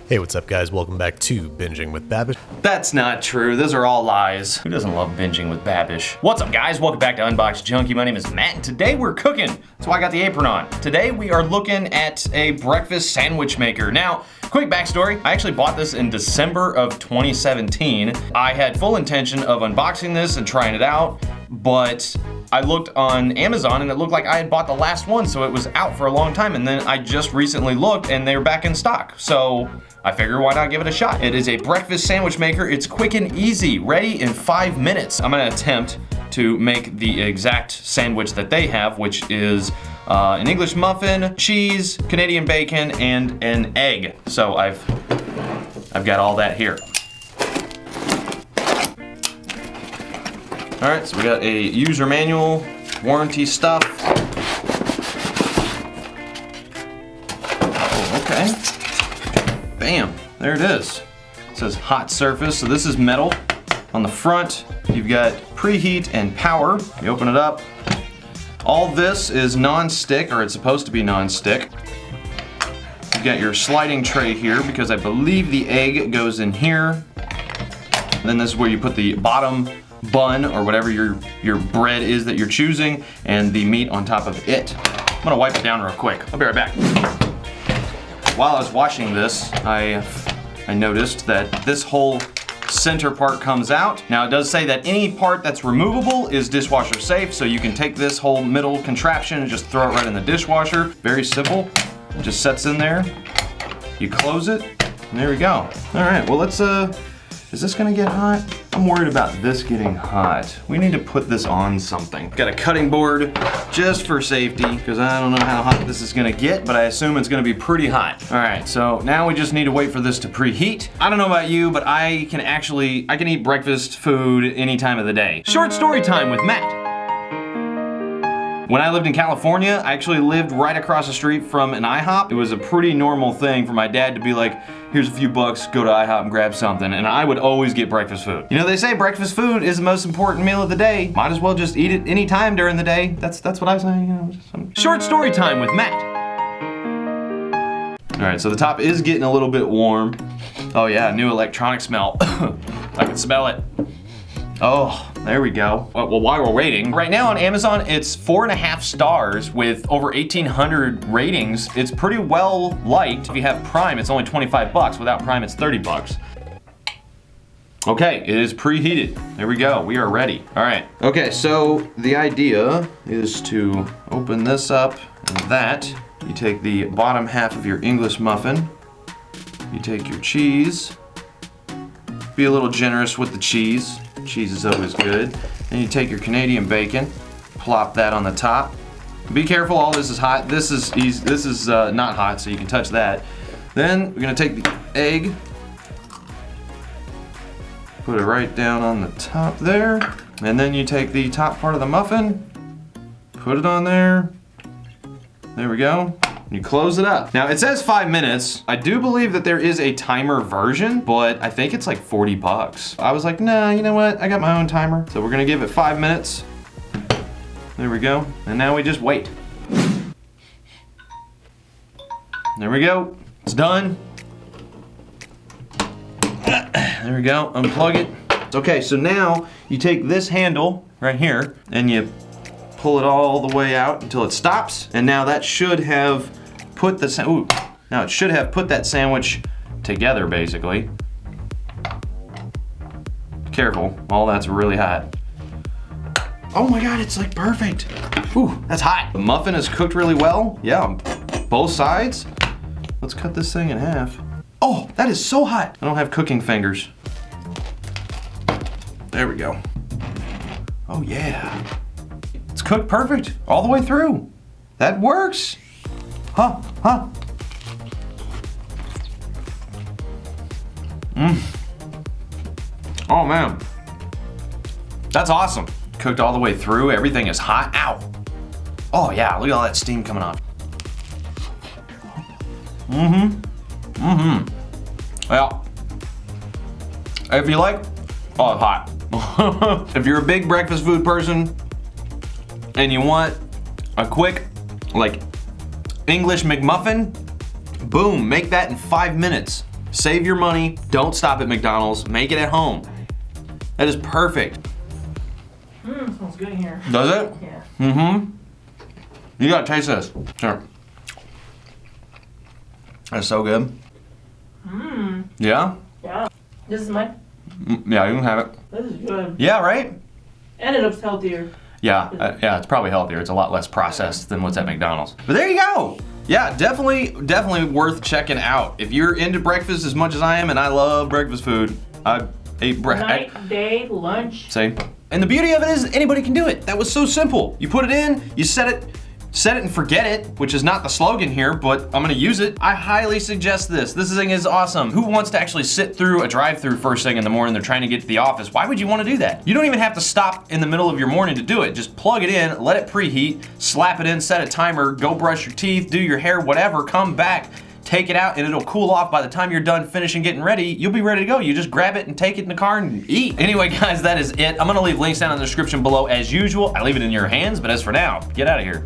Hey, what's up guys? Welcome back to Binging with Babish. That's not true. Those are all lies. Who doesn't love binging with Babish? What's up guys? Welcome back to Unbox Junkie. My name is Matt and today we're cooking. That's why I got the apron on. Today we are looking at a breakfast sandwich maker. Now, quick backstory. I actually bought this in December of 2017. I had full intention of unboxing this and trying it out, but I looked on Amazon and it looked like I had bought the last one, so it was out for a long time, and then I just recently looked and they're back in stock. So I figured why not give it a shot. It is a breakfast sandwich maker. It's quick and easy, ready in 5 minutes. I'm gonna attempt to make the exact sandwich that they have, which is an English muffin, cheese, Canadian bacon, and an egg. So I've got all that here. All right, so we got a user manual, warranty stuff. Oh, okay. Bam, there it is. It says hot surface, so this is metal. On the front, you've got preheat and power. You open it up. All this is non-stick, or it's supposed to be non-stick. You've got your sliding tray here, because I believe the egg goes in here. And then this is where you put the bottom bun, or whatever your bread is that you're choosing, and the meat on top of it. I'm gonna wipe it down real quick. I'll be right back. While I was washing this, I noticed that this whole center part comes out. Now it does say that any part that's removable is dishwasher safe, so you can take this whole middle contraption and just throw it right in the dishwasher. Very simple. It just sets in there. You close it, and there we go. All right, well let's, is this gonna get hot? I'm worried about this getting hot. We need to put this on something. Got a cutting board just for safety, because I don't know how hot this is gonna get, but I assume it's gonna be pretty hot. All right, so now we just need to wait for this to preheat. I don't know about you, but I can eat breakfast food any time of the day. Short story time with Matt. When I lived in California, I actually lived right across the street from an IHOP. It was a pretty normal thing for my dad to be like, here's a few bucks, go to IHOP and grab something, and I would always get breakfast food. You know, they say breakfast food is the most important meal of the day. Might as well just eat it any time during the day. That's what I say, you know. Short story time with Matt. All right, so the top is getting a little bit warm. Oh yeah, new electronic smell. I can smell it. Oh, there we go. Well, while we're waiting, right now on Amazon, it's 4.5 stars with over 1,800 ratings. It's pretty well liked. If you have Prime, it's only 25 bucks. Without Prime, it's 30 bucks. Okay, it is preheated. There we go, we are ready. All right, okay, so the idea is to open this up and that. You take the bottom half of your English muffin. You take your cheese. Be a little generous with the cheese. Cheese is always good. Then you take your Canadian bacon, plop that on the top. Be careful, all this is hot. This is easy. This is not hot, so you can touch that. Then we're gonna take the egg, put it right down on the top there, and then you take the top part of the muffin, put it on there. There we go. You close it up. Now it says 5 minutes. I do believe that there is a timer version, but I think it's like 40 bucks. I was like, nah, you know what? I got my own timer. So we're gonna give it 5 minutes. There we go. And now we just wait. There we go. It's done. There we go. Unplug it. Okay, so now you take this handle right here and you pull it all the way out until it stops, and now that should have put the that sandwich together, basically. Careful, all that's really hot. Oh my God, it's like perfect. Ooh, that's hot. The muffin is cooked really well. Yeah, on both sides. Let's cut this thing in half. Oh, that is so hot. I don't have cooking fingers. There we go. Oh yeah. It's cooked perfect all the way through. That works. Huh. Oh man. That's awesome. Cooked all the way through. Everything is hot. Ow. Oh yeah, look at all that steam coming off. Well, if you like, oh, it's hot. If you're a big breakfast food person and you want a quick, like, English McMuffin, boom, make that in 5 minutes. Save your money. Don't stop at McDonald's. Make it at home. That is perfect. Smells good in here. Does it? Yeah. Mm-hmm. You gotta taste this. Sure. That's so good. Yeah? Yeah. This is mine. Yeah, you can have it. This is good. Yeah, right? And it looks healthier. Yeah, yeah, it's probably healthier. It's a lot less processed than what's at McDonald's. But there you go. Yeah, definitely worth checking out. If you're into breakfast as much as I am, and I love breakfast food, I ate breakfast. Night, day, lunch. See? And the beauty of it is anybody can do it. That was so simple. You put it in, you set it and forget it, which is not the slogan here, but I'm gonna use it. I highly suggest this. This thing is awesome. Who wants to actually sit through a drive-through first thing in the morning? They're trying to get to the office. Why would you want to do that? You don't even have to stop in the middle of your morning to do it. Just plug it in, let it preheat, slap it in, set a timer, go brush your teeth, do your hair, whatever, come back, take it out, and it'll cool off. By the time you're done finishing getting ready, you'll be ready to go. You just grab it and take it in the car and eat. Anyway, guys, that is it. I'm gonna leave links down in the description below as usual. I leave it in your hands, but as for now, get out of here.